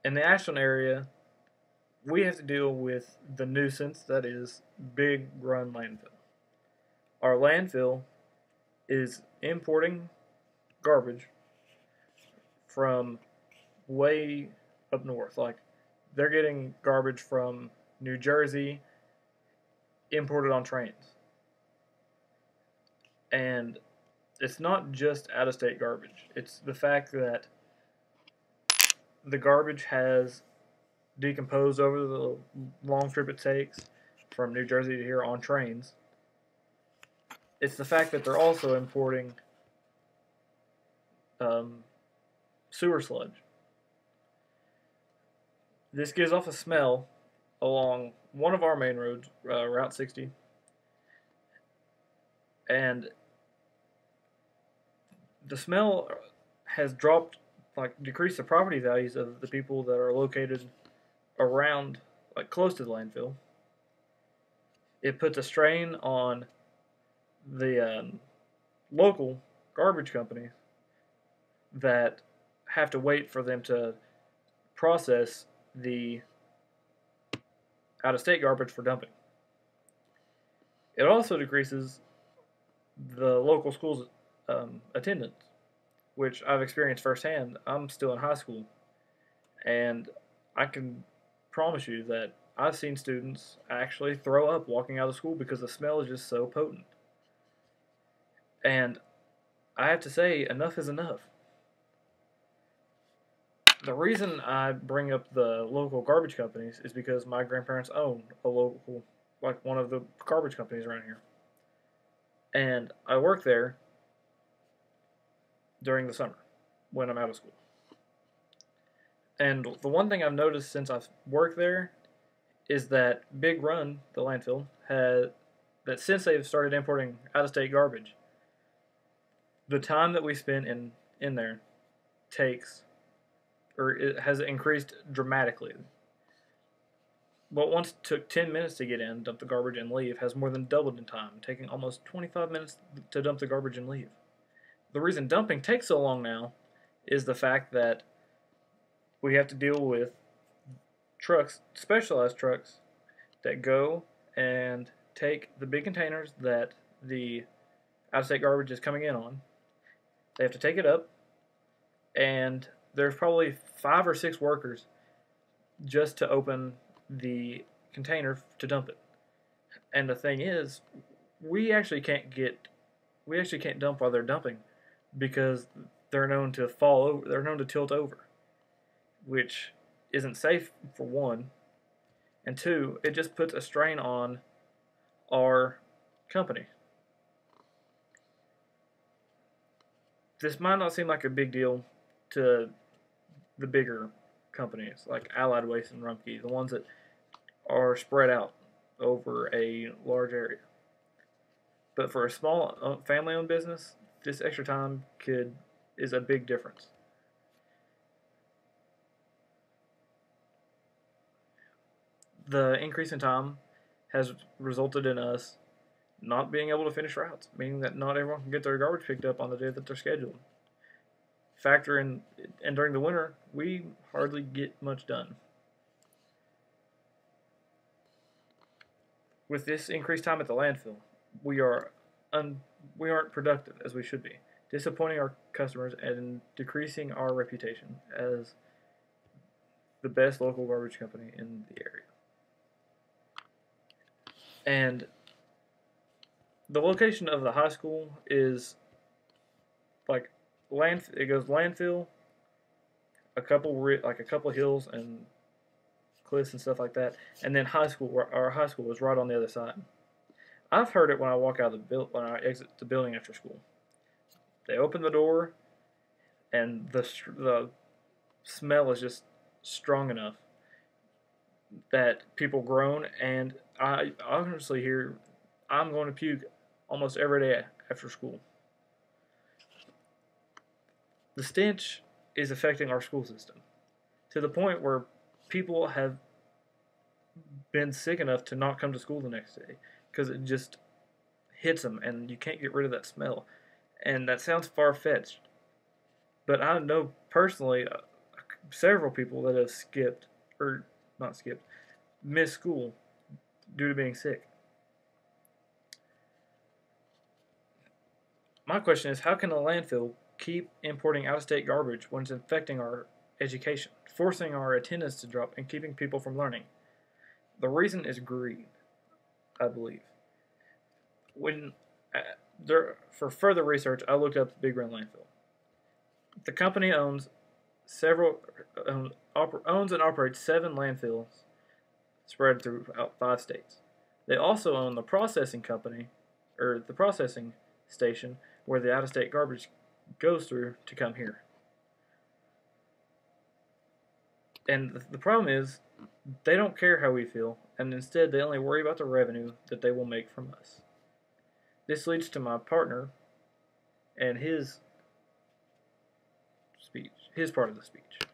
In the Ashland area, we have to deal with the nuisance that is Big Run Landfill. Our landfill is importing garbage from way up north. Like, they're getting garbage from New Jersey imported on trains. And it's not just out of state garbage, it's the fact that the garbage has decomposed over the long trip it takes from New Jersey to here on trains. It's the fact that they're also importing um, sewer sludge. This gives off a smell along one of our main roads, Route 60, and the smell has dropped, like decreased the property values of the people that are located around, like close to the landfill. It puts a strain on the local garbage companies that have to wait for them to process the out of state garbage for dumping. It also decreases the local school's attendance, which I've experienced firsthand. I'm still in high school, and I can promise you that I've seen students actually throw up walking out of school because the smell is just so potent. And I have to say, enough is enough. The reason I bring up the local garbage companies is because my grandparents own a local, like one of the garbage companies around here. And I work there during the summer when I'm out of school. And the one thing I've noticed since I've worked there is that Big Run, the landfill, had that since they've started importing out of state garbage, the time that we spend in there takes, or it has increased dramatically. What once took 10 minutes to get in, dump the garbage, and leave has more than doubled in time, taking almost 25 minutes to dump the garbage and leave. The reason dumping takes so long now is the fact that we have to deal with trucks, specialized trucks, that go and take the big containers that the out of state garbage is coming in on. They have to take it up, and there's probably 5 or 6 workers just to open the container to dump it. And the thing is, we actually can't dump while they're dumping because they're known to fall over. They're known to tilt over, which isn't safe for one, and two, it just puts a strain on our company. This might not seem like a big deal to the bigger companies like Allied Waste and Rumpke, the ones that are spread out over a large area. But for a small family-owned business, this extra time is a big difference. The increase in time has resulted in us not being able to finish routes, meaning that not everyone can get their garbage picked up on the day that they're scheduled. Factor in, and during the winter, we hardly get much done. With this increased time at the landfill, we aren't productive as we should be, disappointing our customers and decreasing our reputation as the best local garbage company in the area. And the location of the high school is like it goes landfill, a couple hills and cliffs and stuff like that, and then high school. Where our high school is right on the other side. I've heard it when I walk out of when I exit the building after school. They open the door, and the smell is just strong enough that people groan, and I honestly hear I'm going to puke almost every day after school. The stench is affecting our school system to the point where people have been sick enough to not come to school the next day because it just hits them and you can't get rid of that smell. And that sounds far-fetched, but I know personally several people that have missed school due to being sick. My question is, how can a landfill keep importing out-of-state garbage when it's affecting our education, forcing our attendance to drop, and keeping people from learning? The reason is greed, I believe. When for further research, I looked up the Big Run landfill. The company owns and operates 7 landfills spread throughout 5 states. They also own the processing company, or the processing station, where the out-of-state garbage goes through to come here. And the problem is, they don't care how we feel, and instead they only worry about the revenue that they will make from us. This leads to my partner and his part of the speech.